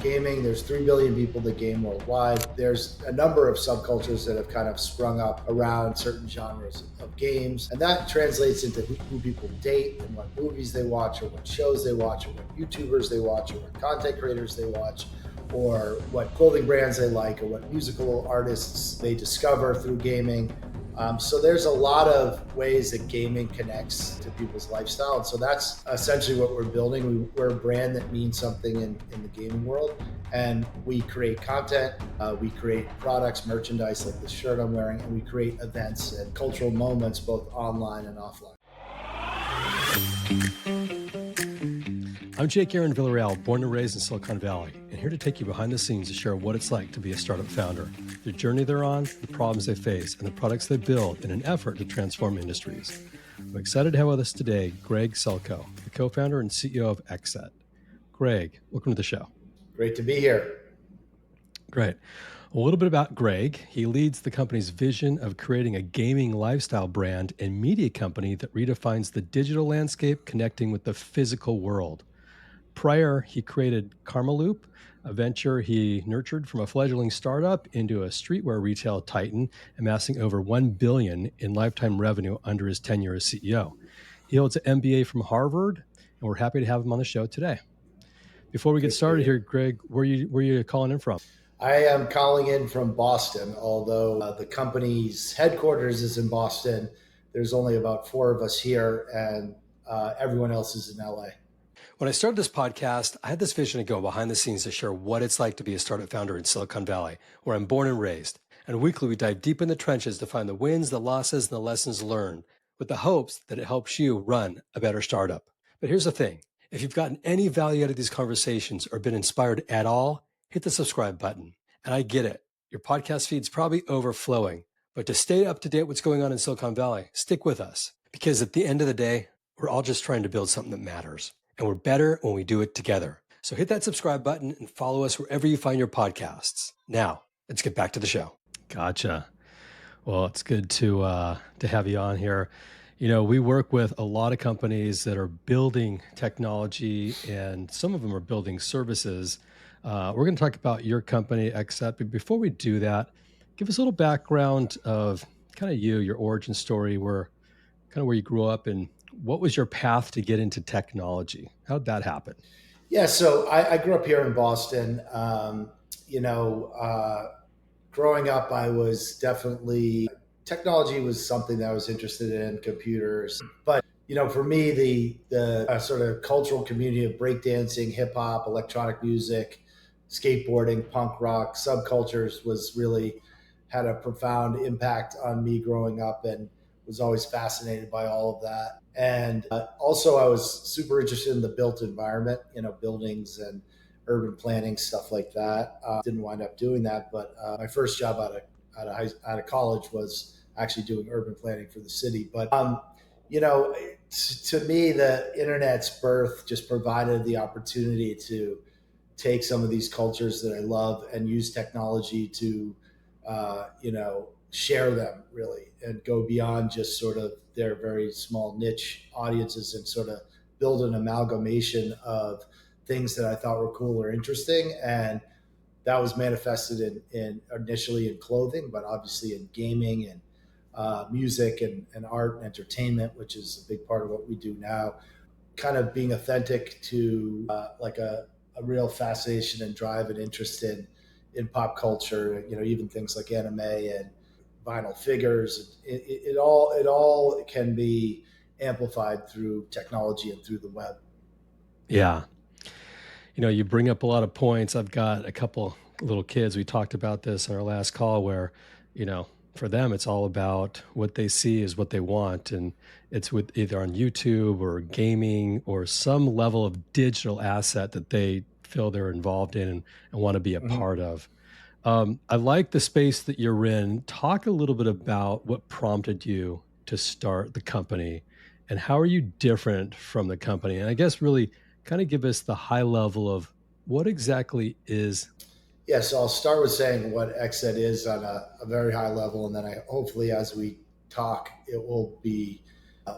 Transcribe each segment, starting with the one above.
gaming. There's 3 billion people that game worldwide. There's a number of subcultures that have kind of sprung up around certain genres of games. And that translates into who people date and what movies they watch or what shows they watch or what YouTubers they watch or what content creators they watch or what clothing brands they like or what musical artists they discover through gaming. So there's a lot of ways that gaming connects to people's lifestyle. And so that's essentially what we're building. We're a brand that means something in the gaming world. And we create content, we create products, merchandise like the shirt I'm wearing, and we create events and cultural moments both online and offline. I'm Jake Aaron Villarreal, born and raised in Silicon Valley, and here to take you behind the scenes to share what it's like to be a startup founder, the journey they're on, the problems they face, and the products they build in an effort to transform industries. I'm excited to have with us today Greg Selkoe, the co-founder and CEO of XSET. Greg, welcome to the show. Great to be here. Great. A little bit about Greg. He leads the company's vision of creating a gaming lifestyle brand and media company that redefines the digital landscape, connecting with the physical world. Prior, he created Karmaloop, a venture he nurtured from a fledgling startup into a streetwear retail titan, amassing over $1 billion in lifetime revenue under his tenure as CEO. He holds an MBA from Harvard, and we're happy to have him on the show today. Before we get started here, Greg, where you calling in from? I am calling in from Boston, although the company's headquarters is in Boston. There's only about 4 of us here, and everyone else is in LA. When I started this podcast, I had this vision to go behind the scenes to share what it's like to be a startup founder in Silicon Valley, where I'm born and raised. And weekly, we dive deep in the trenches to find the wins, the losses, and the lessons learned, with the hopes that it helps you run a better startup. But here's the thing. If you've gotten any value out of these conversations or been inspired at all, hit the subscribe button. And I get it. Your podcast feed's probably overflowing. But to stay up to date with what's going on in Silicon Valley, stick with us. Because at the end of the day, we're all just trying to build something that matters. And we're better when we do it together. So hit that subscribe button and follow us wherever you find your podcasts. Now, let's get back to the show. Gotcha. Well, it's good to have you on here. You know, we work with a lot of companies that are building technology, and some of them are building services. We're going to talk about your company, XSET. But before we do that, give us a little background of kind of you, your origin story, where you grew up, and what was your path to get into technology? How did that happen? Yeah, so I grew up here in Boston. Growing up, I was definitely, technology was something that I was interested in, computers. But, for me, the sort of cultural community of breakdancing, hip hop, electronic music, skateboarding, punk rock, subcultures was really had a profound impact on me growing up, and was always fascinated by all of that. And also I was super interested in the built environment, buildings and urban planning, stuff like that. Didn't wind up doing that, but my first job out of college was actually doing urban planning for the city. But, to me, the internet's birth just provided the opportunity to take some of these cultures that I love and use technology to, share them really, and go beyond just sort of their very small niche audiences and sort of build an amalgamation of things that I thought were cool or interesting. And that was manifested in initially in clothing, but obviously in gaming and music and art and entertainment, which is a big part of what we do now. Kind of being authentic to like a real fascination and drive and interest in pop culture, even things like anime and vinyl figures. It all can be amplified through technology and through the web. Yeah. You bring up a lot of points. I've got a couple little kids. We talked about this in our last call where, for them, it's all about what they see is what they want. And it's with either on YouTube or gaming or some level of digital asset that they feel they're involved in and want to be a part of. I like the space that you're in. Talk a little bit about what prompted you to start the company and how are you different from the company? And I guess really kind of give us the high level of what exactly is. Yeah, so I'll start with saying what XSET is on a very high level, and then hopefully as we talk, it will be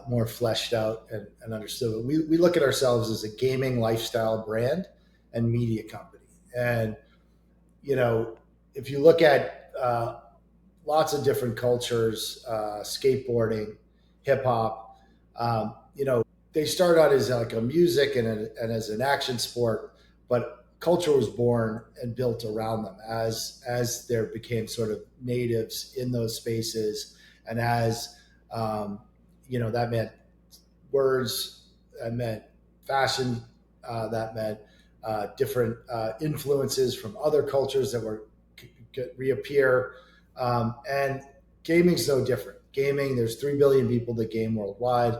more fleshed out and understood. We look at ourselves as a gaming lifestyle brand and media company. And, if you look at lots of different cultures, skateboarding, hip hop, they start out as like a music and as an action sport, but culture was born and built around them as there became sort of natives in those spaces, and as that meant words, that meant fashion, that meant different influences from other cultures that were reappear, and gaming's no different. Gaming, there's 3 billion people that game worldwide,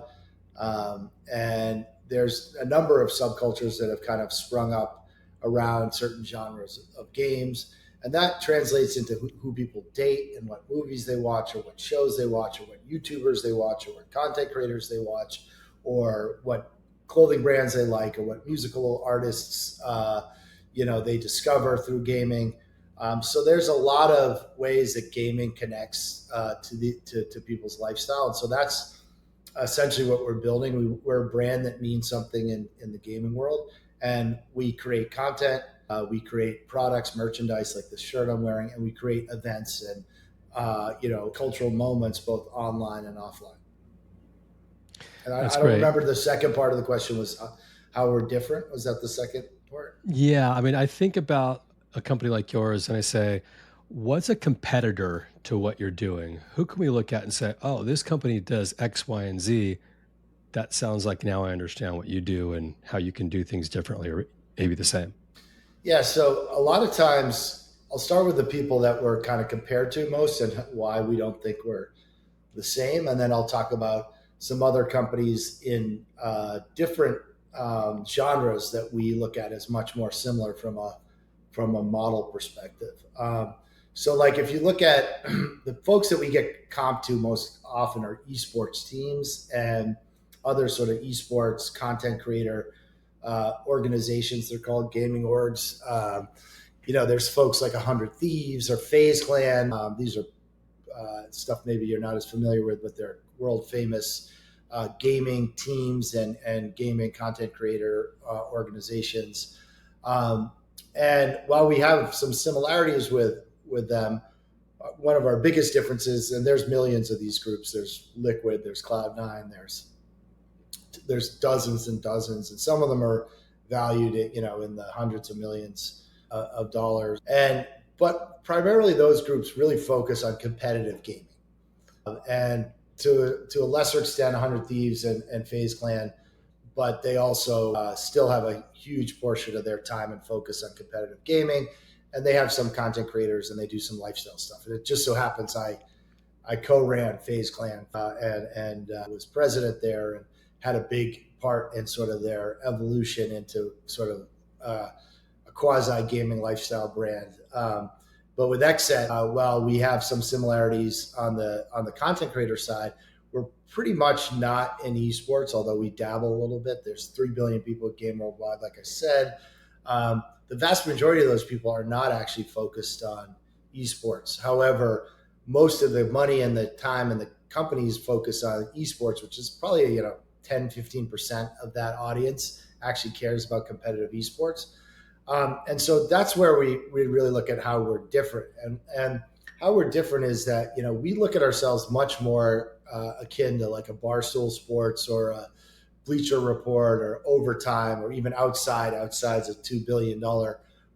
and there's a number of subcultures that have kind of sprung up around certain genres of games, and that translates into who people date and what movies they watch or what shows they watch or what YouTubers they watch or what content creators they watch or what clothing brands they like or what musical artists they discover through gaming. So there's a lot of ways that gaming connects to people's lifestyle, and so that's essentially what we're building. We're a brand that means something in the gaming world, and we create content, we create products, merchandise like this shirt I'm wearing, and we create events and cultural moments both online and offline. And I don't remember the second part of the question was how we're different. Was that the second part? Yeah, I mean, I think about a company like yours and I say, what's a competitor to what you're doing? Who can we look at and say, oh, this company does X, Y, and Z? That sounds like now I understand what you do and how you can do things differently or maybe the same. Yeah, so a lot of times I'll start with the people that we're kind of compared to most and why we don't think we're the same. And then I'll talk about some other companies in different genres that we look at as much more similar from a model perspective. So like if you look at the folks that we get comp to most often are esports teams and other sort of esports content creator organizations. They're called gaming orgs. There's folks like 100 Thieves or FaZe Clan. These are stuff maybe you're not as familiar with, but they're world famous gaming teams and gaming content creator organizations. And while we have some similarities with them, one of our biggest differences, and there's millions of these groups. There's Liquid, there's Cloud9, there's dozens and dozens, and some of them are valued at, in the hundreds of millions of dollars. But primarily those groups really focus on competitive gaming. And to a lesser extent, 100 Thieves and FaZe Clan, but they also still have a huge portion of their time and focus on competitive gaming. And they have some content creators and they do some lifestyle stuff. And it just so happens I co-ran FaZe Clan and was president there and had a big part in sort of their evolution into sort of a quasi gaming lifestyle brand. But with XSET, while we have some similarities on the content creator side, we're pretty much not in esports, although we dabble a little bit. There's 3 billion people that game worldwide, like I said. The vast majority of those people are not actually focused on esports. However, most of the money and the time and the companies focus on esports, which is probably 10-15% of that audience actually cares about competitive esports. And so that's where we really look at how we're different. And how we're different is that, we look at ourselves much more akin to like a Barstool Sports or a Bleacher Report or Overtime or even Outside's a $2 billion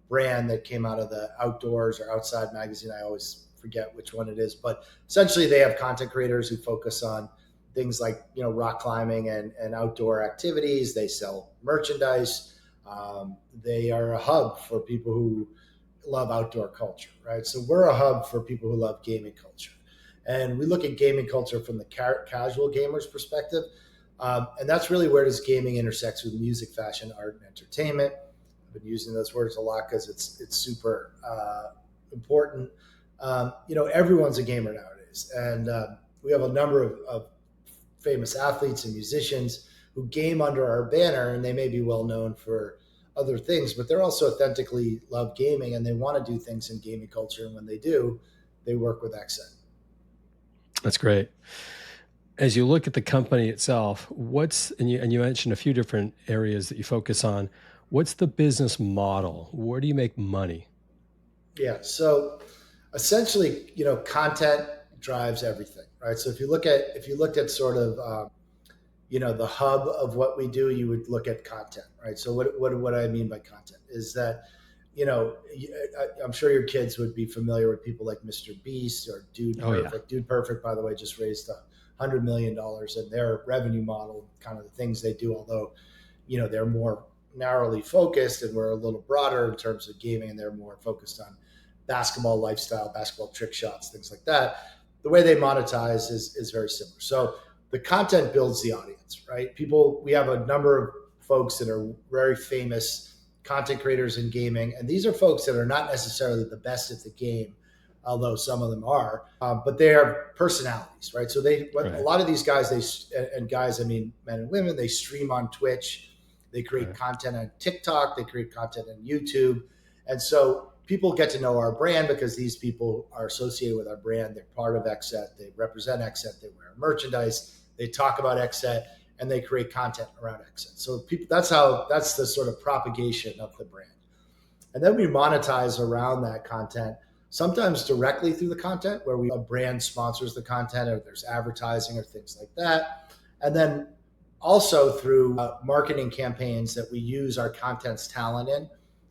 brand that came out of the Outdoors or Outside magazine. I always forget which one it is, but essentially they have content creators who focus on things like, rock climbing and outdoor activities. They sell merchandise. They are a hub for people who love outdoor culture, right? So we're a hub for people who love gaming culture. And we look at gaming culture from the casual gamer's perspective. And that's really where does gaming intersects with music, fashion, art, and entertainment. I've been using those words a lot because it's super important. Everyone's a gamer nowadays. And we have a number of famous athletes and musicians who game under our banner, and they may be well known for other things, but they're also authentically love gaming and they want to do things in gaming culture. And when they do, they work with XSET. That's great. As you look at the company itself, and you mentioned a few different areas that you focus on, What's the business model? Where do you make money? Yeah. So essentially, content drives everything, right? So if you looked at sort of the hub of what we do, you would look at content, right? So what I mean by content is that I'm sure your kids would be familiar with people like Mr. Beast or Dude Oh, yeah. Perfect. Dude Perfect, by the way, just raised $100 million in their revenue model, kind of the things they do. Although they're more narrowly focused and we're a little broader in terms of gaming, and they're more focused on basketball lifestyle, basketball trick shots, things like that. The way they monetize is very similar. So the content builds the audience, right? We have a number of folks that are very famous content creators in gaming, and these are folks that are not necessarily the best at the game, although some of them are, but they are personalities, right? So a Right. lot of these guys, and guys, I mean, men and women, they stream on Twitch, they create Right. content on TikTok, they create content on YouTube, and so people get to know our brand because these people are associated with our brand. They're part of XSET, they represent XSET, they wear merchandise, they talk about XSET, and they create content around XSET. So that's the sort of propagation of the brand. And then we monetize around that content, sometimes directly through the content where a brand sponsors the content or there's advertising or things like that. And then also through marketing campaigns that we use our content's talent in.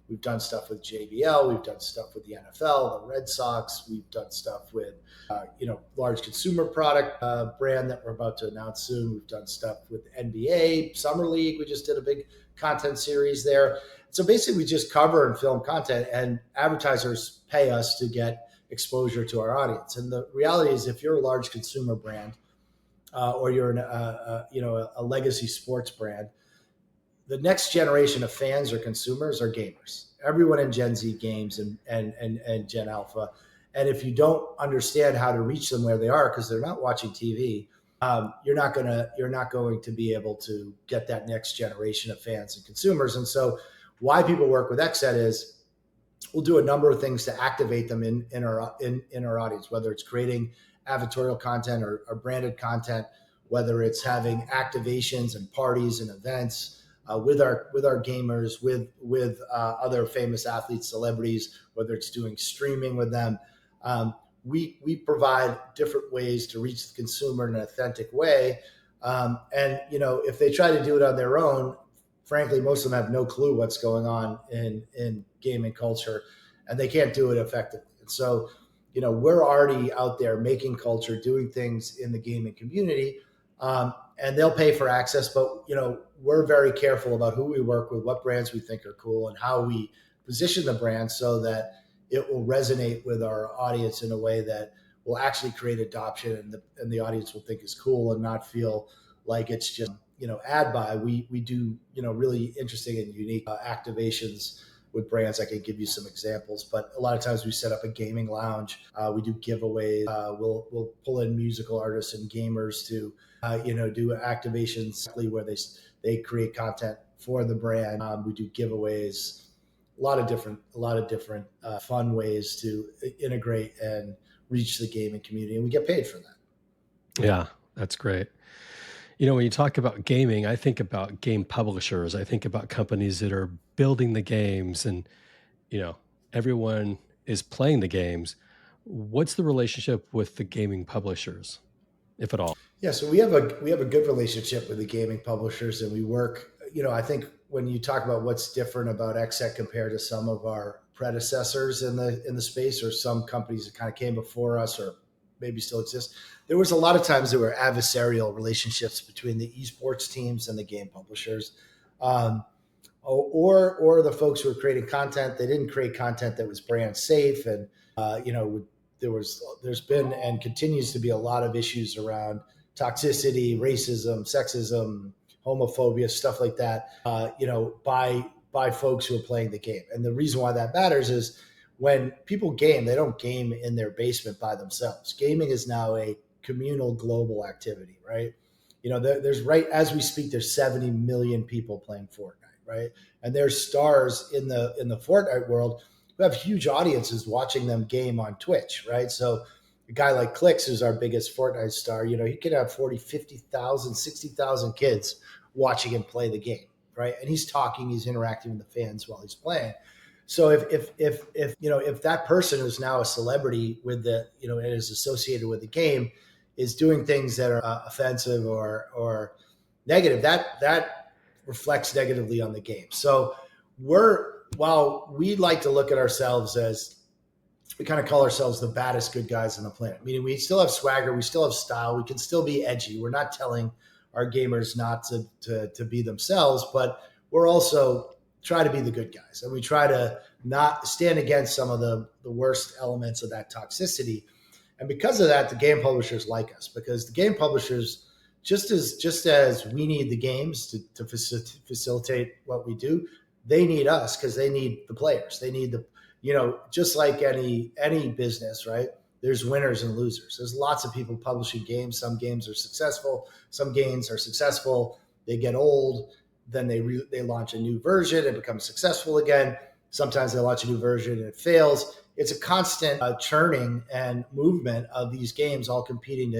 We've done stuff with JBL. We've done stuff with the NFL, the Red Sox. We've done stuff with, large consumer product brand that we're about to announce soon. We've done stuff with NBA, Summer League. We just did a big content series there. So basically, we just cover and film content, and advertisers pay us to get exposure to our audience. And the reality is, if you're a large consumer brand or you're a legacy sports brand, the next generation of fans or consumers are gamers. Everyone in Gen Z games and Gen Alpha. And if you don't understand how to reach them where they are, because they're not watching TV, you're not going to be able to get that next generation of fans and consumers. And so, why people work with XSET is we'll do a number of things to activate them in our audience, whether it's creating advertorial content or branded content, whether it's having activations and parties and events with our gamers, with other famous athletes, celebrities, whether it's doing streaming with them. We provide different ways to reach the consumer in an authentic way. And if they try to do it on their own, frankly, most of them have no clue what's going on in gaming culture, and they can't do it effectively. And so, we're already out there making culture, doing things in the gaming community, and they'll pay for access. But we're very careful about who we work with, what brands we think are cool, and how we position the brand so that it will resonate with our audience in a way that will actually create adoption, and the audience will think is cool and not feel like it's just ad buy. We do really interesting and unique activations with brands. I can give you some examples, but a lot of times we set up a gaming lounge. We do giveaways. We'll pull in musical artists and gamers to do activations where they create content for the brand. We do giveaways. A lot of different fun ways to integrate and reach the gaming community, and we get paid for that. Yeah, that's great. When you talk about gaming, I think about game publishers. I think about companies that are building the games and, you know, everyone is playing the games. What's the relationship with the gaming publishers, if at all? Yeah, so we have a good relationship with the gaming publishers, and we work. I think when you talk about what's different about XSET compared to some of our predecessors in the space, or some companies that kind of came before us, or maybe still exist, there was a lot of times there were adversarial relationships between the esports teams and the game publishers, or the folks who were creating content. They didn't create content that was brand safe, and there's been and continues to be a lot of issues around toxicity, racism, sexism, homophobia, stuff like that, by folks who are playing the game. And the reason why that matters is when people game, they don't game in their basement by themselves. Gaming is now a communal global activity, right? There's right as we speak, there's 70 million people playing Fortnite, right? And there's stars in the Fortnite world who have huge audiences watching them game on Twitch, right? So a guy like Clicks, who's our biggest Fortnite star, he could have 40, 50,000, 60,000 kids watching him play the game, right? And he's talking, he's interacting with the fans while he's playing. So if that person who's now a celebrity with the, and is associated with the game is doing things that are offensive or negative, that reflects negatively on the game. So while we like to look at ourselves as, we kind of call ourselves the baddest good guys on the planet, meaning we still have swagger, we still have style, we can still be edgy. We're not telling our gamers not to be themselves, but we're also try to be the good guys, and we try to not stand against some of the worst elements of that toxicity. And because of that, the game publishers like us, because the game publishers, just as we need the games to facilitate what we do, they need us because they need the players. They need just like any business, right? There's winners and losers. There's lots of people publishing games. Some games are successful. Some games are successful. They get old. Then they launch a new version. It becomes successful again. Sometimes they launch a new version and it fails. It's a constant churning and movement of these games, all competing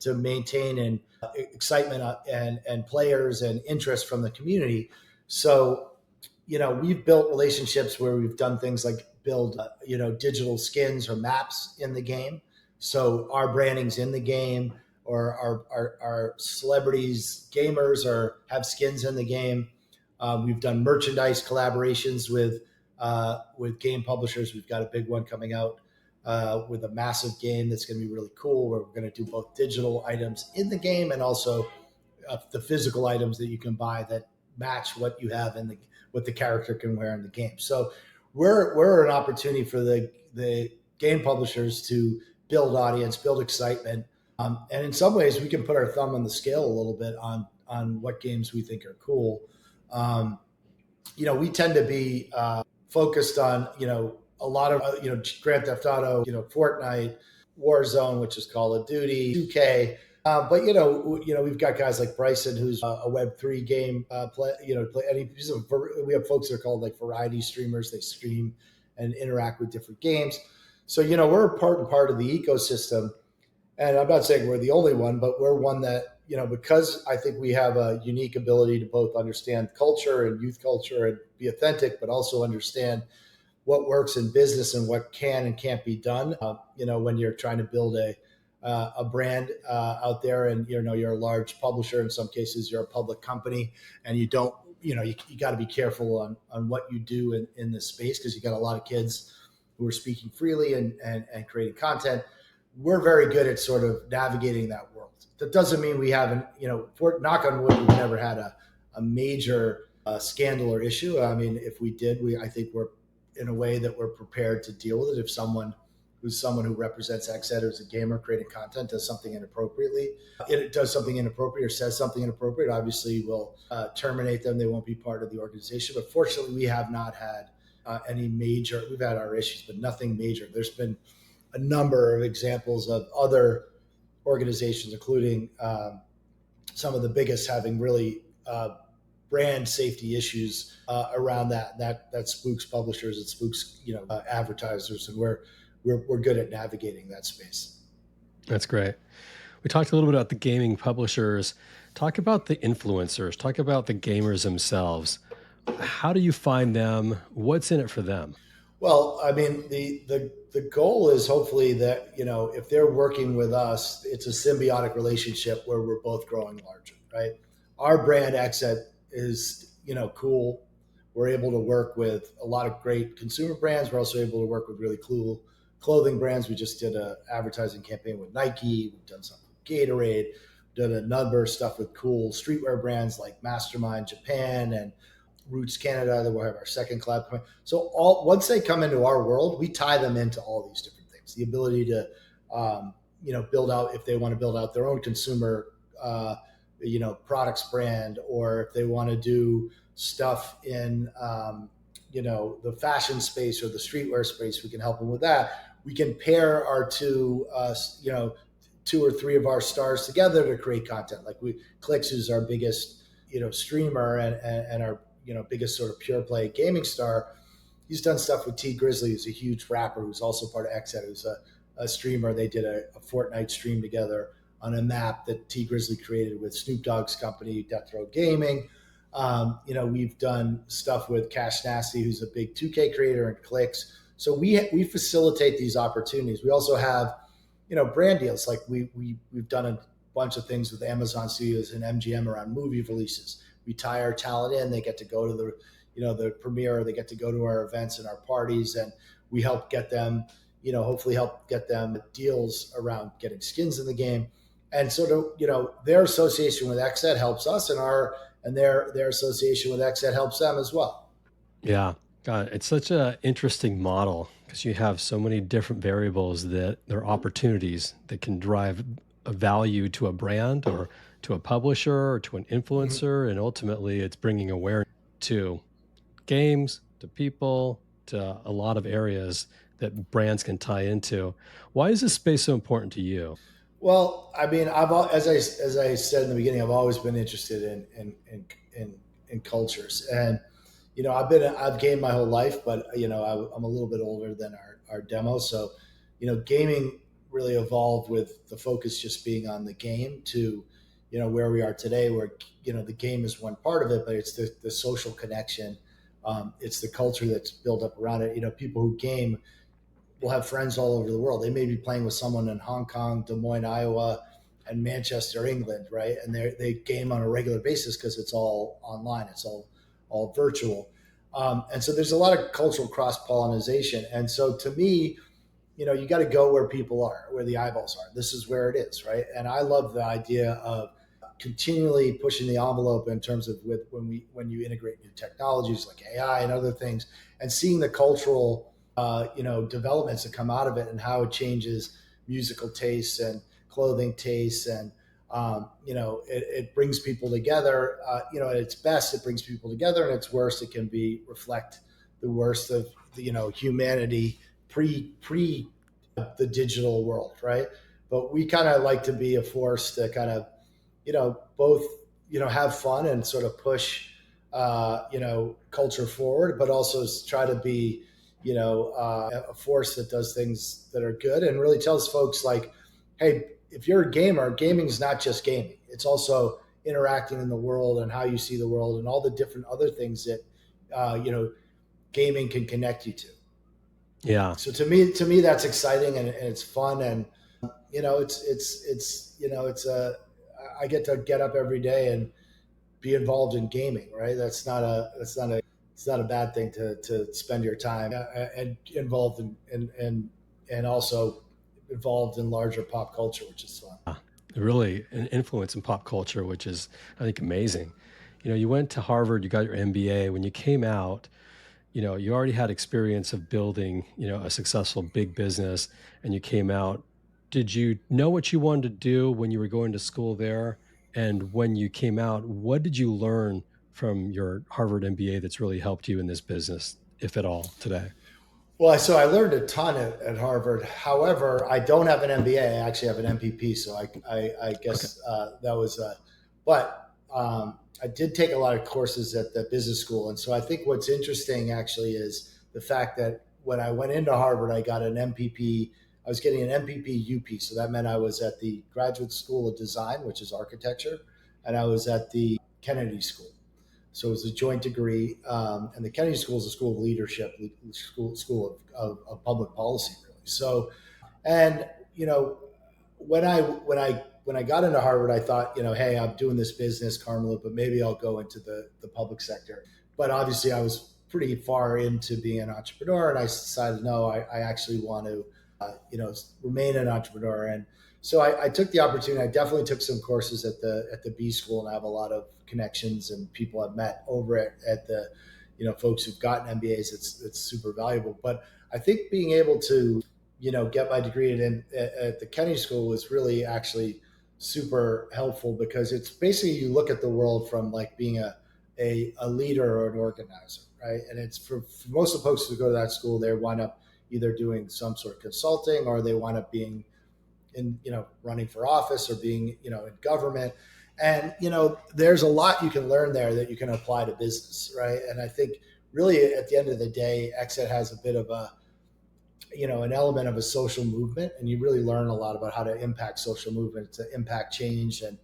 to maintain and excitement and players and interest from the community. So, we've built relationships where we've done things like build, digital skins or maps in the game. So our branding's in the game, or our celebrities, gamers, or have skins in the game. We've done merchandise collaborations with game publishers. We've got a big one coming out with a massive game that's going to be really cool, where we're going to do both digital items in the game and also the physical items that you can buy that match what you have in what the character can wear in the game. So we're an opportunity for the game publishers to build audience, build excitement, and in some ways we can put our thumb on the scale a little bit on what games we think are cool. We tend to be focused on a lot of Grand Theft Auto, Fortnite, Warzone, which is Call of Duty, 2K. But we've got guys like Bryson, who's a Web3 game play. We have folks that are called like variety streamers. They stream and interact with different games. So we're a part of the ecosystem, and I'm not saying we're the only one, but we're one that because I think we have a unique ability to both understand culture and youth culture and be authentic, but also understand what works in business and what can and can't be done. When you're trying to build a brand out there, and you're a large publisher. In some cases, you're a public company, and you don't, you got to be careful on what you do in this space, because you got a lot of kids who are speaking freely and creating content. We're very good at sort of navigating that world. That doesn't mean we haven't, knock on wood, we've never had a major scandal or issue. I mean, if we did, I think we're in a way that we're prepared to deal with it. If someone who represents XSET, who's a gamer creating content, does something inappropriately, or says something inappropriate, obviously we'll terminate them. They won't be part of the organization. But fortunately, we have not had any major, we've had our issues, but nothing major. There's been a number of examples of other organizations, including some of the biggest, having really brand safety issues around that spooks publishers, it spooks advertisers, and we're good at navigating that space. That's great. We talked a little bit about the gaming publishers. Talk about the influencers. Talk about the gamers themselves. How do you find them? What's in it for them? Well, I mean, the goal is hopefully that, if they're working with us, it's a symbiotic relationship where we're both growing larger, right? Our brand XSET is, cool. We're able to work with a lot of great consumer brands. We're also able to work with really cool clothing brands. We just did an advertising campaign with Nike. We've done something with Gatorade. We've done a number of stuff with cool streetwear brands like Mastermind Japan and Roots Canada, that we'll have our second collab coming. So once they come into our world, we tie them into all these different things. The ability to, build out, if they want to build out their own consumer, products brand, or if they want to do stuff in, the fashion space or the streetwear space, we can help them with that. We can pair our two or three of our stars together to create content. Like Clicks, who's our biggest, streamer and our, biggest sort of pure play gaming star. He's done stuff with T Grizzly, who's a huge rapper, who's also part of XSET, who's a streamer. They did a Fortnite stream together on a map that T Grizzly created with Snoop Dogg's company, Death Row Gaming. We've done stuff with Cash Nasty, who's a big 2K creator, and Clicks. So we facilitate these opportunities. We also have, brand deals. Like we've done a bunch of things with Amazon Studios and MGM around movie releases. We tie our talent in; they get to go to the premiere, they get to go to our events and our parties, and we help get them, hopefully help get them deals around getting skins in the game. And so, their association with XSET helps us, and their association with XSET helps them as well. Yeah. God, it's such a interesting model because you have so many different variables that there are opportunities that can drive a value to a brand or to a publisher or to an Mhm. influencer. And ultimately, it's bringing awareness to games, to people, to a lot of areas that brands can tie into. Why is this space so important to you? Well, I mean, as I said in the beginning, I've always been interested in cultures, and I've gamed my whole life, but I'm a little bit older than our demo, so gaming really evolved with the focus just being on the game to where we are today, where the game is one part of it, but it's the social connection, it's the culture that's built up around it. People who game will have friends all over the world. They may be playing with someone in Hong Kong, Des Moines, Iowa, and Manchester, England, right? And they game on a regular basis because it's all online, it's all virtual, and so there's a lot of cultural cross pollination. And so to me, you got to go where people are, where the eyeballs are. This is where it is, right? And I love the idea of continually pushing the envelope in terms of when you integrate new technologies like AI and other things, and seeing the cultural developments that come out of it and how it changes musical tastes and clothing tastes, and it brings people together. At its best, it brings people together, and at its worst, it can be reflect the worst of humanity pre the digital world, right? But we kind of like to be a force to kind of both have fun and sort of push culture forward, but also try to be a force that does things that are good and really tells folks like, hey, if you're a gamer, gaming is not just gaming; it's also interacting in the world and how you see the world and all the different other things that gaming can connect you to. Yeah. So to me, that's exciting, and it's fun, and it's a I get to get up every day and be involved in gaming, right? It's not a bad thing to spend your time and involved and also involved in larger pop culture, which is fun. Really an influence in pop culture, which is, I think, amazing. You went to Harvard, you got your MBA. When you came out, you already had experience of building, a successful big business, and you came out. Did you know what you wanted to do when you were going to school there? And when you came out, what did you learn from your Harvard MBA that's really helped you in this business, if at all, today? Well, so I learned a ton at Harvard. However, I don't have an MBA. I actually have an MPP. So I Okay. guess that was, but I did take a lot of courses at the business school. And so I think what's interesting actually is the fact that when I went into Harvard, I got an MPP. I was getting an MPP UP. So that meant I was at the Graduate School of Design, which is architecture, and I was at the Kennedy School. So it was a joint degree, and the Kennedy School is a school of leadership, school of public policy, really. So, and when I got into Harvard, I thought, hey, I'm doing this business, Carmelo, but maybe I'll go into the public sector. But obviously, I was pretty far into being an entrepreneur, and I decided, no, I actually want to, remain an entrepreneur. And so I took the opportunity. I definitely took some courses at the B school, and I have a lot of connections and people I've met over at the, folks who've gotten MBAs. It's super valuable. But I think being able to, get my degree at the Kennedy School was really actually super helpful, because it's basically you look at the world from like being a leader or an organizer, right? And it's for most of the folks who go to that school, they wind up either doing some sort of consulting, or they wind up being in running for office, or being in government. And there's a lot you can learn there that you can apply to business, right? And I think really at the end of the day, XSET has a bit of a an element of a social movement, and you really learn a lot about how to impact social movement, to impact change. And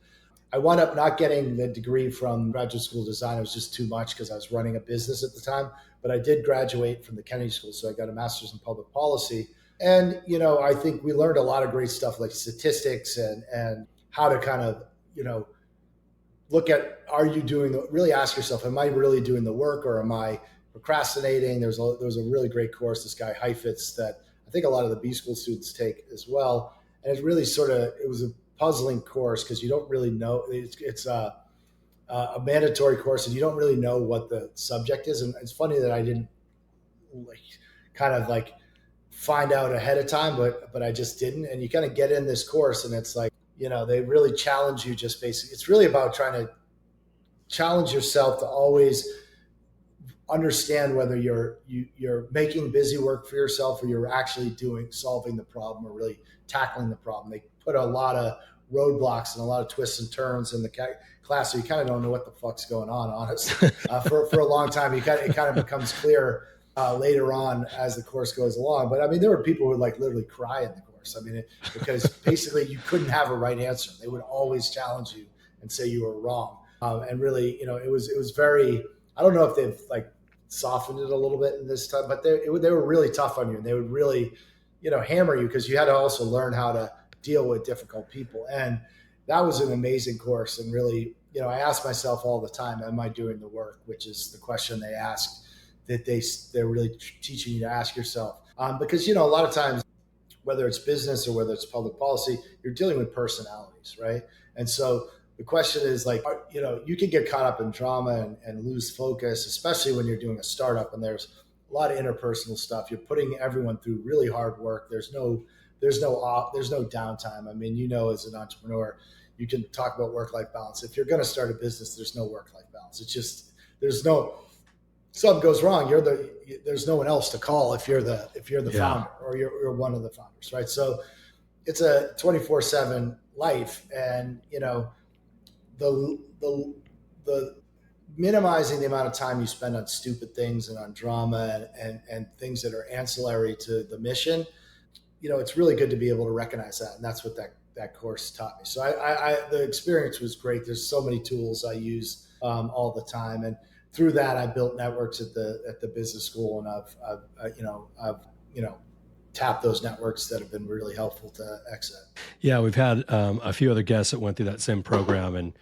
I wound up not getting the degree from graduate school design. It was just too much because I was running a business at the time. But I did graduate from the Kennedy School, so I got a master's in public policy. And I think we learned a lot of great stuff like statistics and how to kind of look at, are you really ask yourself, am I really doing the work or am I procrastinating? There was a really great course, this guy Heifetz, that I think a lot of the B school students take as well. And it's really it was a puzzling course because you don't really know. It's a mandatory course and you don't really know what the subject is. And it's funny that I didn't find out ahead of time, but I just didn't. And you kind of get in this course and it's like, they really challenge you. Just basically, it's really about trying to challenge yourself to always understand whether you're making busy work for yourself or you're actually solving the problem or really tackling the problem. They put a lot of roadblocks and a lot of twists and turns in the class, so you kind of don't know what the fuck's going on, honestly. For a long time, it kind of becomes clear later on as the course goes along. But I mean, there were people who would literally cry in the course. I mean, because basically you couldn't have a right answer. They would always challenge you and say you were wrong. And really, it was very. I don't know if they've softened it a little bit in this time, but they were really tough on you, and they would really, hammer you because you had to also learn how to deal with difficult people. And that was an amazing course. And really, I ask myself all the time, am I doing the work? Which is the question they ask that they're really teaching you to ask yourself. Because, a lot of times, whether it's business or whether it's public policy, you're dealing with personalities, right? And so the question is you can get caught up in drama and lose focus, especially when you're doing a startup and there's a lot of interpersonal stuff. You're putting everyone through really hard work. There's no downtime. I mean, as an entrepreneur, you can talk about work-life balance. If you're going to start a business, there's no work-life balance. It's just, something goes wrong. There's no one else to call if you're the founder or you're one of the founders, right? So it's a 24/7 life, and the minimizing the amount of time you spend on stupid things and on drama and things that are ancillary to the mission. It's really good to be able to recognize that. And that's what that course taught me. So the experience was great. There's so many tools I use all the time. And through that, I built networks at the business school, and I've tapped those networks that have been really helpful to XSET. Yeah, we've had a few other guests that went through that same program, and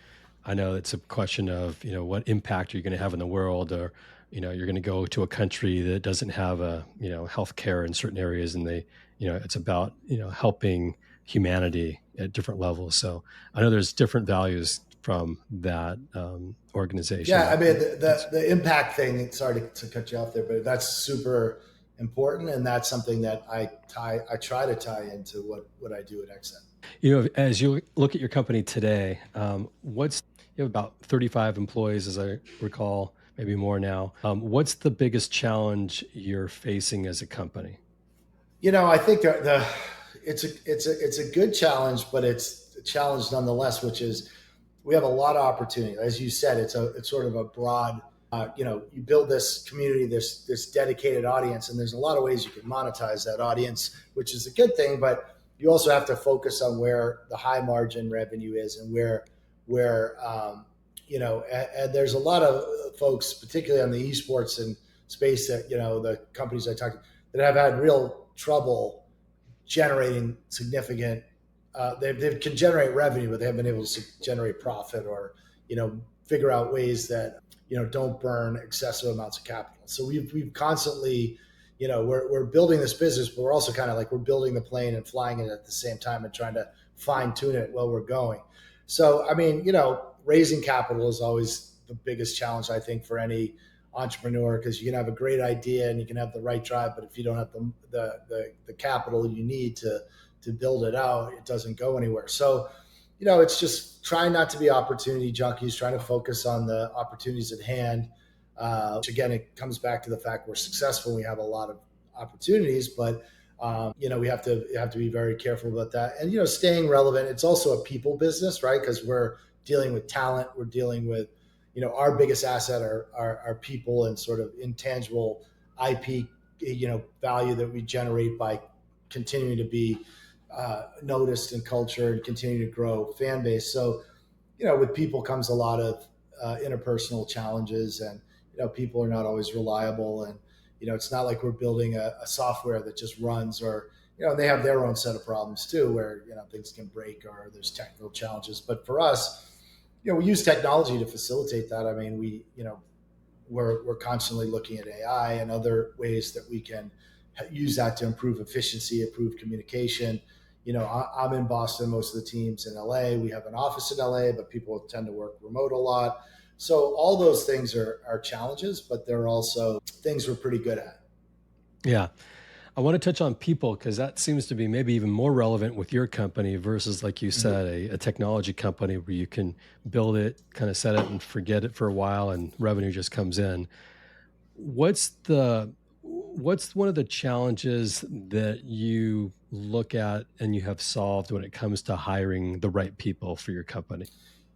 I know it's a question of what impact are you going to have in the world, or you're going to go to a country that doesn't have healthcare in certain areas, and it's about helping humanity at different levels. So I know there's different values from that organization. Yeah, I mean the impact thing. Sorry to cut you off there, but that's super important, and that's something that I try to tie into what I do at XSET. As you look at your company today, you have about 35 employees, as I recall, maybe more now. What's the biggest challenge you're facing as a company? I think it's a good challenge, but it's a challenge nonetheless, which is we have a lot of opportunity. As you said, it's sort of a broad, you build this community, this dedicated audience, and there's a lot of ways you can monetize that audience, which is a good thing, but you also have to focus on where the high margin revenue is and where and there's a lot of folks, particularly on the esports and space that, the companies I talked to that have had real trouble generating significant, they can generate revenue, but they haven't been able to generate profit or, figure out ways that, don't burn excessive amounts of capital. So we've constantly, we're building this business, but we're also kind of we're building the plane and flying it at the same time and trying to fine tune it while we're going. So, I mean, raising capital is always the biggest challenge, I think, for any entrepreneur, because you can have a great idea and you can have the right drive, but if you don't have the capital you need to build it out, it doesn't go anywhere. So, it's just trying not to be opportunity junkies, trying to focus on the opportunities at hand. Which again, it comes back to the fact we're successful. We have a lot of opportunities, but we have to be very careful about that. And staying relevant. It's also a people business, right? Because we're dealing with talent. We're dealing with our biggest asset are people and sort of intangible IP value that we generate by continuing to be noticed in culture and continue to grow fan base. So with people comes a lot of interpersonal challenges, and people are not always reliable, and it's not like we're building a software that just runs, or they have their own set of problems too, where things can break or there's technical challenges. But for us, we use technology to facilitate that. I mean, we're constantly looking at AI and other ways that we can use that to improve efficiency, improve communication. I'm in Boston, most of the team's in LA. We have an office in LA, but people tend to work remote a lot. So all those things are challenges, but they're also things we're pretty good at. Yeah. I want to touch on people because that seems to be maybe even more relevant with your company versus, like you said, a technology company where you can build it, kind of set it and forget it for a while and revenue just comes in. What's one of the challenges that you look at and you have solved when it comes to hiring the right people for your company?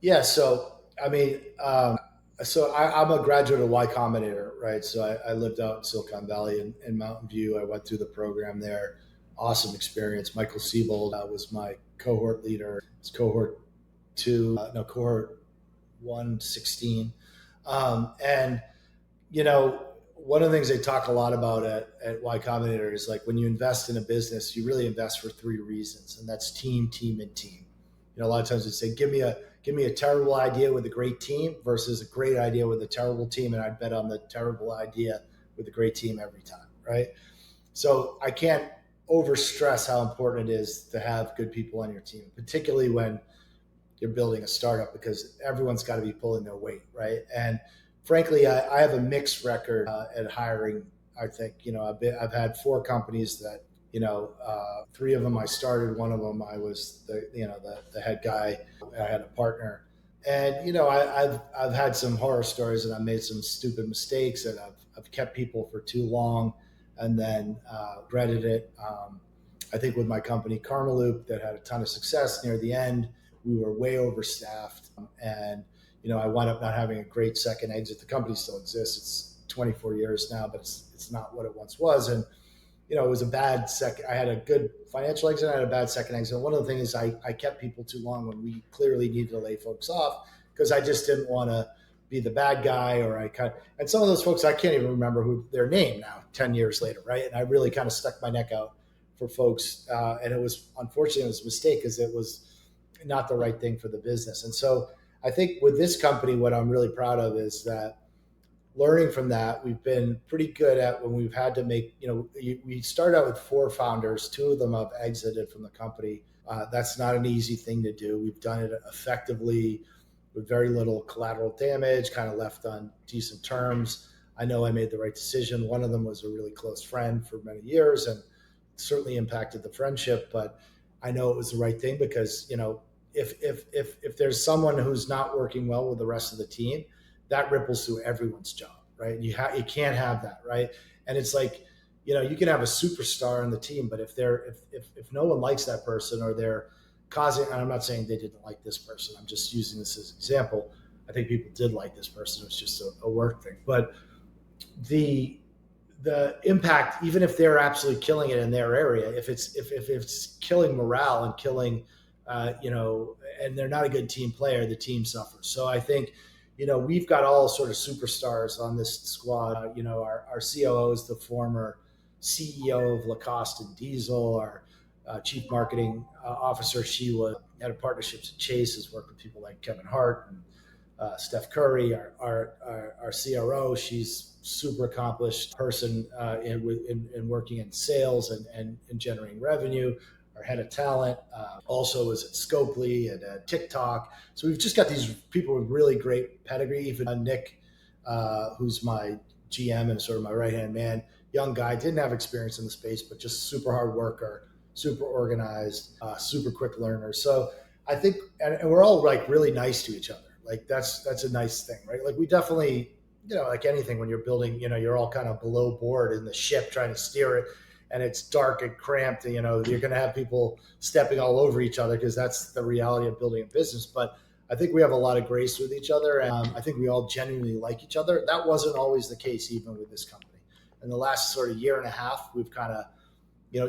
Yeah. So, I mean, I'm a graduate of Y Combinator, right? So I lived out in Silicon Valley in Mountain View. I went through the program there. Awesome experience. Michael Siebold was my cohort leader. It's cohort two, no, cohort 116. And, one of the things they talk a lot about at Y Combinator is like when you invest in a business, you really invest for three reasons, and that's team, team, and team. A lot of times they say, give me a terrible idea with a great team versus a great idea with a terrible team, and I'd bet on the terrible idea with a great team every time, right? So I can't overstress how important it is to have good people on your team, particularly when you're building a startup, because everyone's got to be pulling their weight, right? And frankly, I have a mixed record at hiring. I think I've had four companies that three of them I started. One of them I was the head guy. I had a partner, and I've had some horror stories, and I've made some stupid mistakes, and I've kept people for too long, and then regretted it. I think with my company Karma Loop that had a ton of success near the end, we were way overstaffed, and I wound up not having a great second exit. The company still exists. It's 24 years now, but it's not what it once was. And it was a bad second. I had a good financial exit. I had a bad second exit. And one of the things is I kept people too long when we clearly needed to lay folks off, because I just didn't want to be the bad guy, or and some of those folks, I can't even remember who their name now, 10 years later. Right. And I really kind of stuck my neck out for folks. And it was, unfortunately, it was a mistake because it was not the right thing for the business. And so I think with this company, what I'm really proud of is that learning from that, we've been pretty good at when we've had to make, we started out with four founders, two of them have exited from the company. That's not an easy thing to do. We've done it effectively with very little collateral damage, kind of left on decent terms. I know I made the right decision. One of them was a really close friend for many years and certainly impacted the friendship, but I know it was the right thing because, if there's someone who's not working well with the rest of the team, that ripples through everyone's job, right? You can't have that, right? And it's like, you can have a superstar on the team, but if no one likes that person, or they're causing, and I'm not saying they didn't like this person, I'm just using this as an example. I think people did like this person. It was just a work thing, but the impact, even if they're absolutely killing it in their area, if it's killing morale and killing, and they're not a good team player, the team suffers. So I think, we've got all sort of superstars on this squad. Our COO is the former CEO of Lacoste and Diesel. Our chief marketing officer, she was had a partnerships at Chase, has worked with people like Kevin Hart and Steph Curry. Our CRO, she's super accomplished person in working in sales and generating revenue. Our head of talent also is at Scopely and at TikTok. So we've just got these people with really great pedigree. Even Nick, who's my GM and sort of my right-hand man, young guy, didn't have experience in the space, but just super hard worker, super organized, super quick learner. So I think, and we're all like really nice to each other. Like that's a nice thing, right? Like we definitely, like anything, when you're building, you're all kind of below board in the ship trying to steer it, and it's dark and cramped. And, you're going to have people stepping all over each other because that's the reality of building a business. But I think we have a lot of grace with each other, and I think we all genuinely like each other. That wasn't always the case, even with this company. In the last sort of year and a half, we've kind of,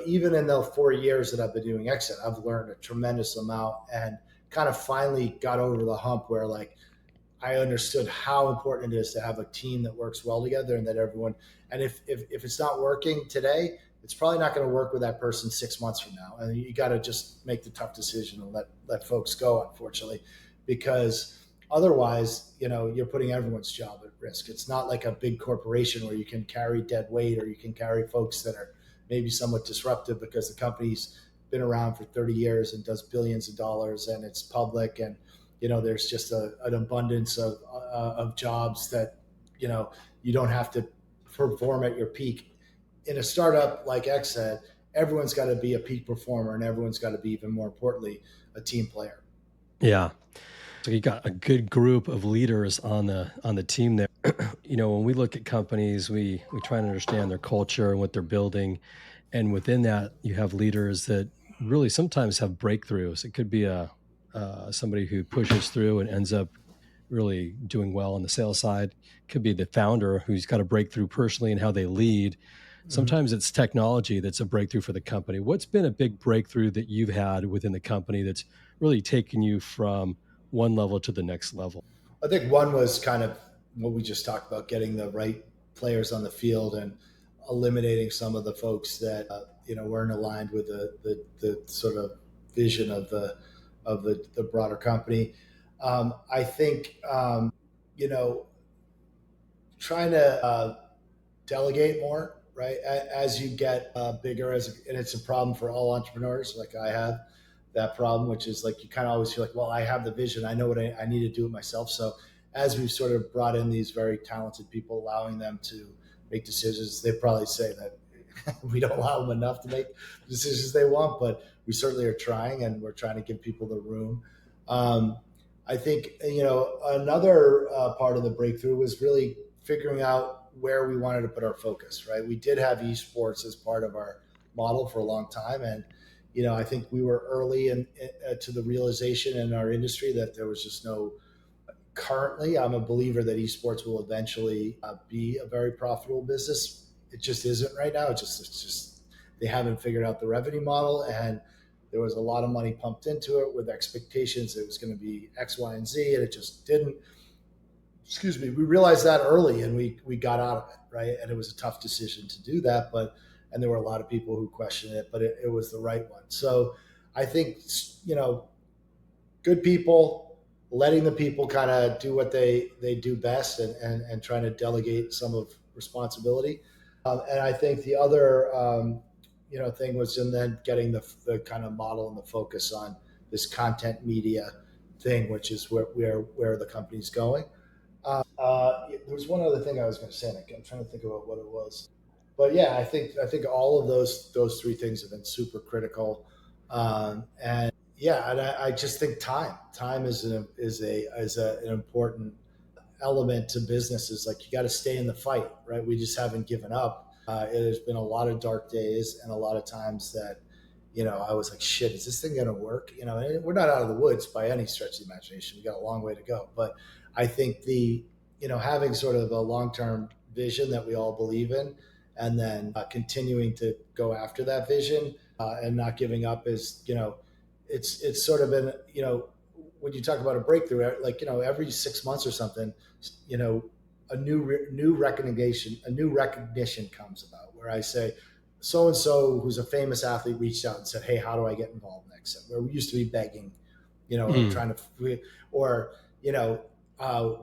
even in the 4 years that I've been doing XSET, I've learned a tremendous amount. And kind of finally got over the hump where like I understood how important it is to have a team that works well together and that everyone, and if it's not working today, it's probably not going to work with that person 6 months from now. And you got to just make the tough decision and let folks go, unfortunately, because otherwise, you're putting everyone's job at risk. It's not like a big corporation where you can carry dead weight or you can carry folks that are maybe somewhat disruptive because the company's been around for 30 years and does billions of dollars and it's public and there's just an abundance of jobs that you don't have to perform at your peak. In a startup like XSET, everyone's got to be a peak performer, and everyone's got to be, even more importantly, a team player. Yeah. So you got a good group of leaders on the team there. When we look at companies, we try and understand their culture and what they're building, and within that, you have leaders that really sometimes have breakthroughs. It could be a somebody who pushes through and ends up really doing well on the sales side. Could be the founder who's got a breakthrough personally in how they lead. Mm-hmm. Sometimes it's technology that's a breakthrough for the company. What's been a big breakthrough that you've had within the company that's really taken you from one level to the next level? I think one was kind of what we just talked about, getting the right players on the field and eliminating some of the folks that weren't aligned with the sort of vision of the broader company. I think trying to delegate more, right? As you get bigger, and it's a problem for all entrepreneurs. Like I have that problem, which is like you kind of always feel like, well, I have the vision, I know what I need to do it myself. So as we've sort of brought in these very talented people, allowing them to make decisions, they probably say that we don't allow them enough to make the decisions they want, but we certainly are trying, and we're trying to give people the room. I think another part of the breakthrough was really figuring out where we wanted to put our focus. Right, we did have esports as part of our model for a long time, and I think we were early to the realization in our industry that there was just no. Currently, I'm a believer that esports will eventually be a very profitable business. It just isn't right now. It's just they haven't figured out the revenue model, and there was a lot of money pumped into it with expectations it was going to be X, Y, and Z, and it just didn't. Excuse me. We realized that early, and we got out of it, right? And it was a tough decision to do that, and there were a lot of people who questioned it, but it was the right one. So I think good people, letting the people kind of do what they do best, and trying to delegate some of responsibility. And I think the other thing was, and then getting the kind of model and the focus on this content media thing, which is where the company's going. There was one other thing I was going to say, and I'm trying to think about what it was. But yeah, I think all of those three things have been super critical. And yeah, and I just think time is an important element to businesses. Like you got to stay in the fight, right? We just haven't given up. It has been a lot of dark days and a lot of times that I was like, shit, is this thing going to work? And we're not out of the woods by any stretch of the imagination. We got a long way to go, but I think having sort of a long-term vision that we all believe in, and then continuing to go after that vision and not giving up is, it's sort of been, when you talk about a breakthrough, like, every 6 months or something, a new recognition comes about, where I say, so and so, who's a famous athlete, reached out and said, "Hey, how do I get involved in XSET?" Where we used to be begging, or trying to, or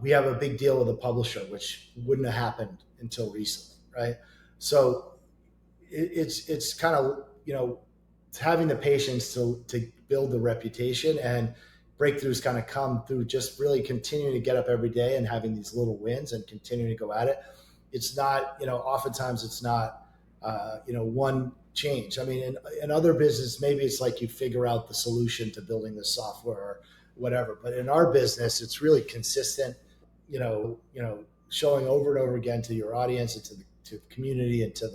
we have a big deal with a publisher, which wouldn't have happened until recently, right? So it's kind of having the patience to build the reputation, and breakthroughs kind of come through just really continuing to get up every day and having these little wins and continuing to go at it. It's not, oftentimes it's not, one change. I mean, in other business, maybe it's like you figure out the solution to building the software or whatever. But in our business, it's really consistent, showing over and over again to your audience and to the community and to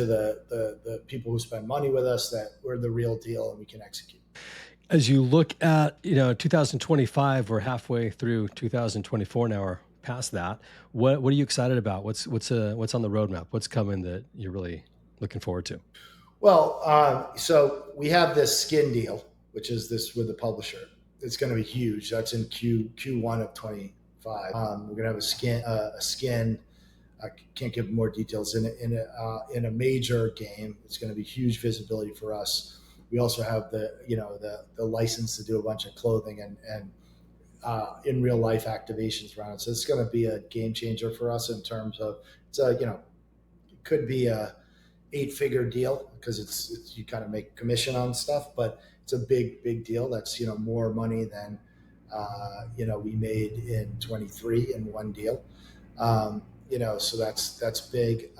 the people who spend money with us that we're the real deal and we can execute. As you look at 2025, we're halfway through 2024 now, or past that. What are you excited about? What's on the roadmap? What's coming that you're really looking forward to? Well, so we have this skin deal, which is this with the publisher. it's going to be huge. That's in Q1 of 25. We're going to have a skin. I can't give more details in a major game. It's going to be huge visibility for us. We also have the license to do a bunch of clothing and in real life activations around it. So it's going to be a game changer for us in terms of it could be a 8-figure deal because it's you kind of make commission on stuff, but it's a big deal. That's more money than we made in 23 in one deal. So that's big.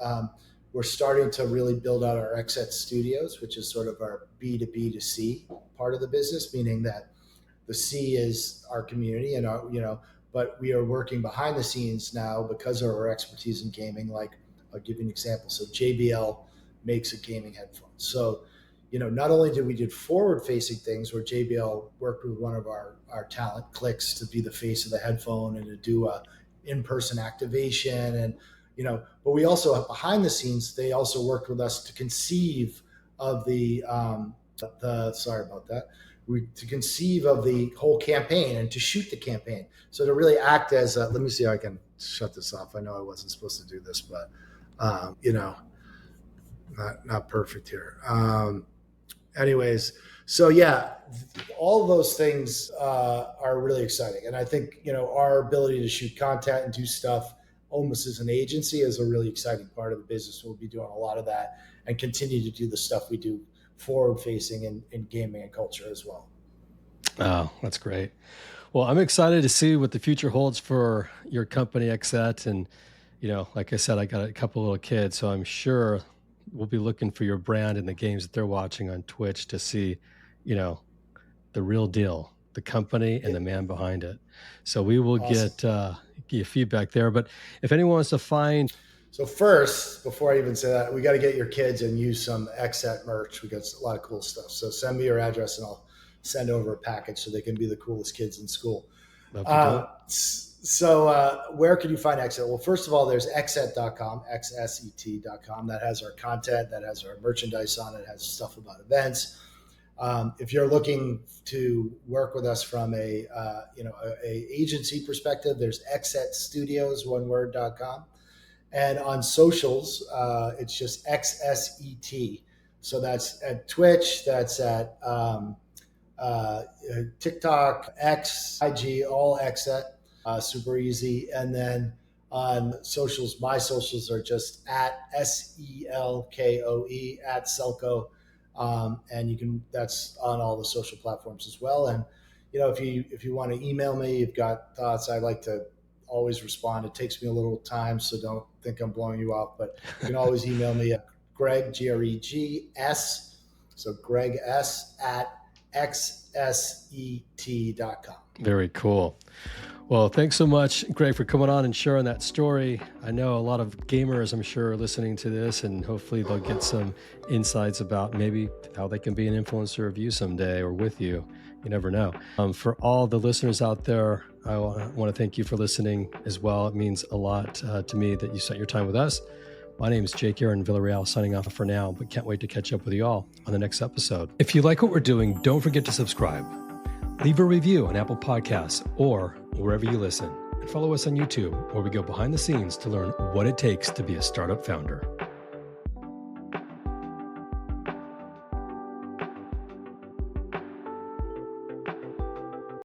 We're starting to really build out our XSET studios, which is sort of our B2B2C part of the business, meaning that the C is our community and but we are working behind the scenes now because of our expertise in gaming. Like, I'll give you an example. So JBL makes a gaming headphone. So, not only did we do forward-facing things where JBL worked with one of our talent, Clicks, to be the face of the headphone and to do a in-person activation, and but we also, behind the scenes, they also worked with us to conceive of to conceive of the whole campaign and to shoot the campaign. So to really act as let me see if I can shut this off. I know I wasn't supposed to do this, but not perfect here. Anyways, so yeah, all of those things are really exciting. And I think, our ability to shoot content and do stuff almost as an agency is a really exciting part of the business. We'll be doing a lot of that and continue to do the stuff we do forward facing in gaming and culture as well. Oh, that's great. Well, I'm excited to see what the future holds for your company, XSET. And, like I said, I got a couple little kids, so I'm sure we'll be looking for your brand in the games that they're watching on Twitch to see, the real deal, the company and the man behind it. So we will awesome. Get feedback there. But if anyone wants to find... So first, before I even say that, we got to get your kids and use some XSET merch. We got a lot of cool stuff. So send me your address and I'll send over a package so they can be the coolest kids in school. So where can you find XSET? Well, first of all, there's xset.com, xset.com. That has our content, that has our merchandise on it, has stuff about events. If you're looking to work with us from a agency perspective, there's XSET Studios, oneword.com. And on socials, it's just XSET. So that's at Twitch, that's at TikTok, X, IG, all XSET, super easy. And then on socials, my socials are just at SELKOE, at Selko. And that's on all the social platforms as well. And, if you want to email me, you've got thoughts, I like to always respond. It takes me a little time, so don't think I'm blowing you off, but you can always email me at Greg, Gregs, so Greg S at xset.com. Very cool. Well, thanks so much, Greg, for coming on and sharing that story. I know a lot of gamers, I'm sure, are listening to this, and hopefully they'll get some insights about maybe how they can be an influencer of you someday or with you. You never know. For all the listeners out there, I want to thank you for listening as well. It means a lot to me that you spent your time with us. My name is Jake Aaron Villarreal, signing off for now, but can't wait to catch up with you all on the next episode. If you like what we're doing, don't forget to subscribe. Leave a review on Apple Podcasts or wherever you listen. And follow us on YouTube, where we go behind the scenes to learn what it takes to be a startup founder.